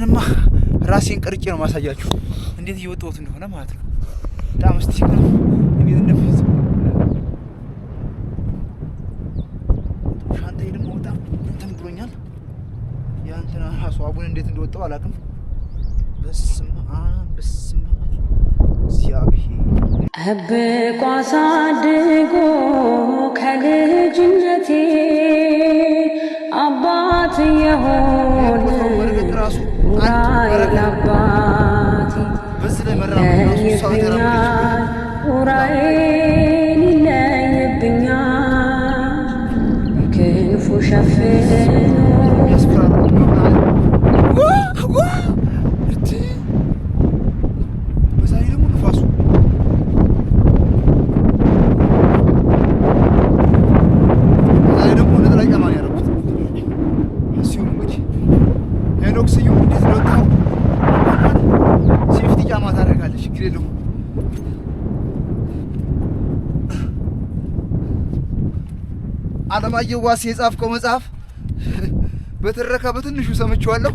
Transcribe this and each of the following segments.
አሁንማ ራሴን ቀርጬ ነው ማሳያችሁ እንዴት እየወጣሁት እንደሆነ ማለት ነው። በጣም እስቲ ነው እንዴት እንደምይዝ ሻንጣዬ ደግሞ በጣም እንትን ብሎኛል። ያንተና ሐሳቡን እንዴት እንደወጣው አላውቅም። በስመ አብ እግዚአብሔር ጠብቆ አሳድጎ ከልጅነቴ አባት የሆነ ኡራኤል አባቴ ይለይብኛል፣ ኡራኤል ይለይብኛል ክንፉ ሸፍኖ አለማየሁ ዋሴ የጻፍከው መጽሐፍ በትረካ በትንሹ ሰምቼዋለሁ።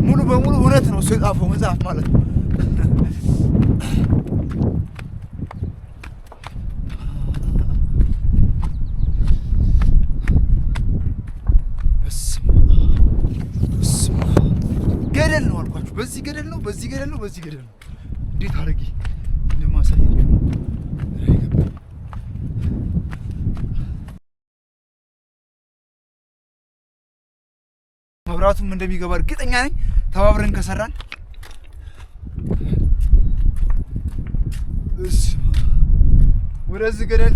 ሙሉ በሙሉ እውነት ነው እሱ የጻፈው መጽሐፍ ማለት ነው። ገደል ነው አልኳችሁ። በዚህ ገደል ነው፣ በዚህ ገደል ነው፣ በዚህ ገደል ነው። እንዴት አድርጌ እንደማሳያችሁ ነው። መብራቱም እንደሚገባ እርግጠኛ ነኝ ተባብረን ከሰራን። ወደዚህ ገደል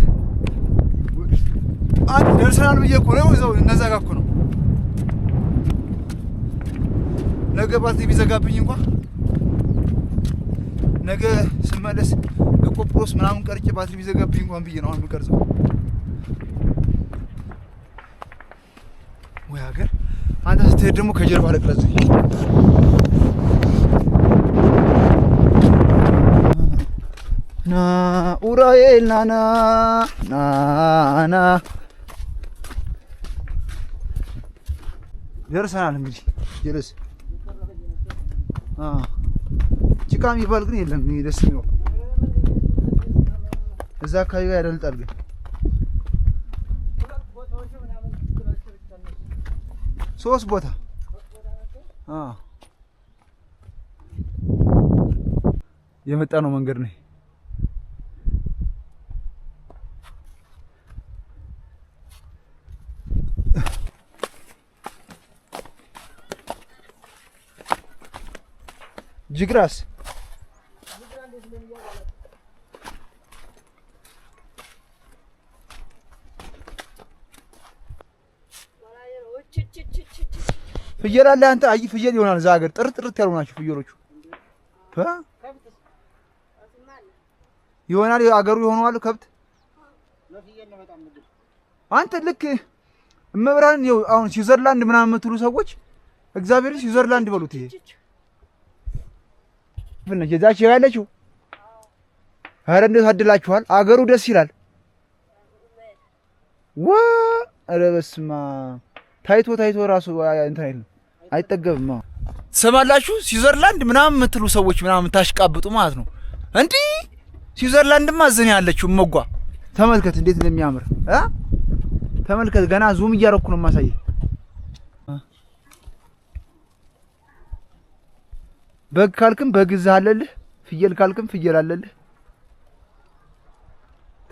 ደርሰናል ብዬ እኮ ነው። እዛው እነዛ ጋር እኮ ነው። ነገ ባትሪ ቢዘጋብኝ እንኳን ነገ ስመለስ በቆጵሮስ ምናምን ቀርጬ ባትሪ ቢዘጋብኝ እንኳን ብዬ ነው አሁን የምቀርጸው። ወይ ሀገር አንተ ስትሄድ ደግሞ ከጀርባ ለቅረጽ ና ኡራኤል ናና ናና ደርሰናል። እንግዲህ ጀለስ ጭቃ የሚባል ግን የለም። ደስ የሚለው እዛ አካባቢ ጋር ያደልጣል ግን ሶስት ቦታ የመጣ ነው መንገድ ነው። ጅግራስ ፍየል አለ። አንተ አይ ፍየል ይሆናል። እዛ ሀገር ጥርጥርት ያሉ ናቸው ፍየሎቹ ይሆናል። አገሩ ይሆናል ከብት አንተ ልክ እመብራን ይኸው አሁን ስዊዘርላንድ ምናምን የምትሉ ሰዎች እግዚአብሔርን ስዊዘርላንድ በሉት። ይሄ ፍነሽ እዛች ያለችው ኧረ እንዴት አድላችኋል። አገሩ ደስ ይላል። ኧረ በስመ አብ ታይቶ ራሱ እንትን አይደለም አይጠገብም። ትሰማላችሁ? ስዊዘርላንድ ምናምን የምትሉ ሰዎች ምናምን ታሽቃብጡ ማለት ነው። እንዲህ ስዊዘርላንድማ እዚህ ያለችው እመጓ ተመልከት እንዴት እንደሚያምር ተመልከት። ገና ዙም እያደረኩ ነው የማሳየህ። በግ ካልክም በግ እዚህ አለልህ፣ ፍየል ካልክም ፍየል አለልህ።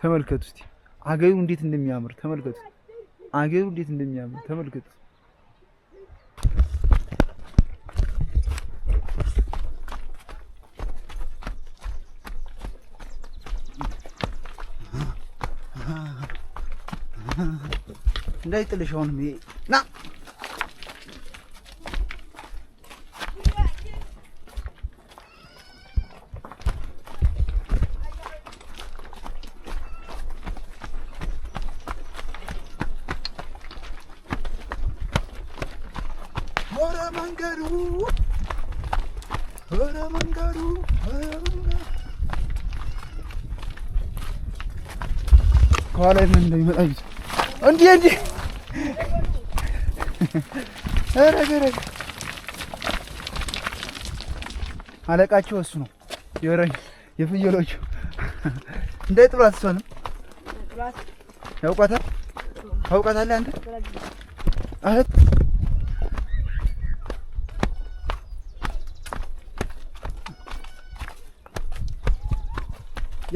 ተመልከቱ እስቲ አገሩ እንዴት እንደሚያምር ተመልከቱ። አገሩ እንዴት እንደሚያምር ተመልከቱ። እንዳይጥልሽ አሁንም ይሄ ና ኧረ መንገዱ ከኋላ ምን እንደሚመጣ እንዴ ኧረ አለቃቸው እሱ ነው። የፍየሎቹ እንዳይጥሏት እሷንም ያውቃታል። ታውቃታለህ አንተ? እህት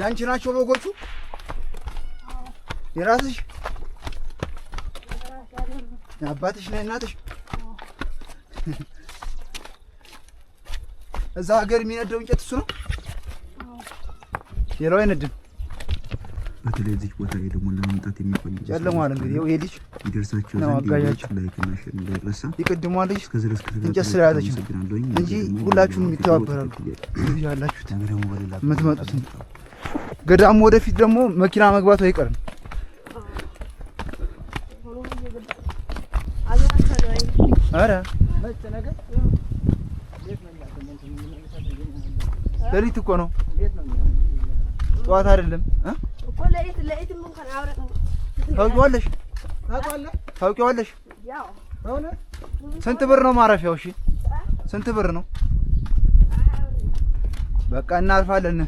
ያንቺ ናቸው በጎቹ? የራስሽ? የአባትሽ ነው የእናትሽ? እዛ ሀገር የሚነደው እንጨት እሱ ነው? ሌላው አይነድም። በተለይ እዚህ ቦታ ላይ ደግሞ ለመምጣት የሚቆይ ጨለሟል። እንግዲህ ይሄ ልጅ ይደርሳቸው ነው አጋያቸው እንዳይረሳ ይቀድሟልሽ እንጨት ስለያዘች ነው እንጂ ሁላችሁም ይተባበራሉ። እዚህ ያላችሁት የምትመጡት ገዳሙ ወደፊት ደግሞ መኪና መግባቱ አይቀርም። አረ ሌሊት እኮ ነው ጠዋት አይደለም እኮ ለሊት ምን ካን አውራ ታውቂዋለሽ? ታውቂዋለሽ? ያው ስንት ብር ነው ማረፊያው? እሺ ስንት ብር ነው? በቃ እናልፋለን።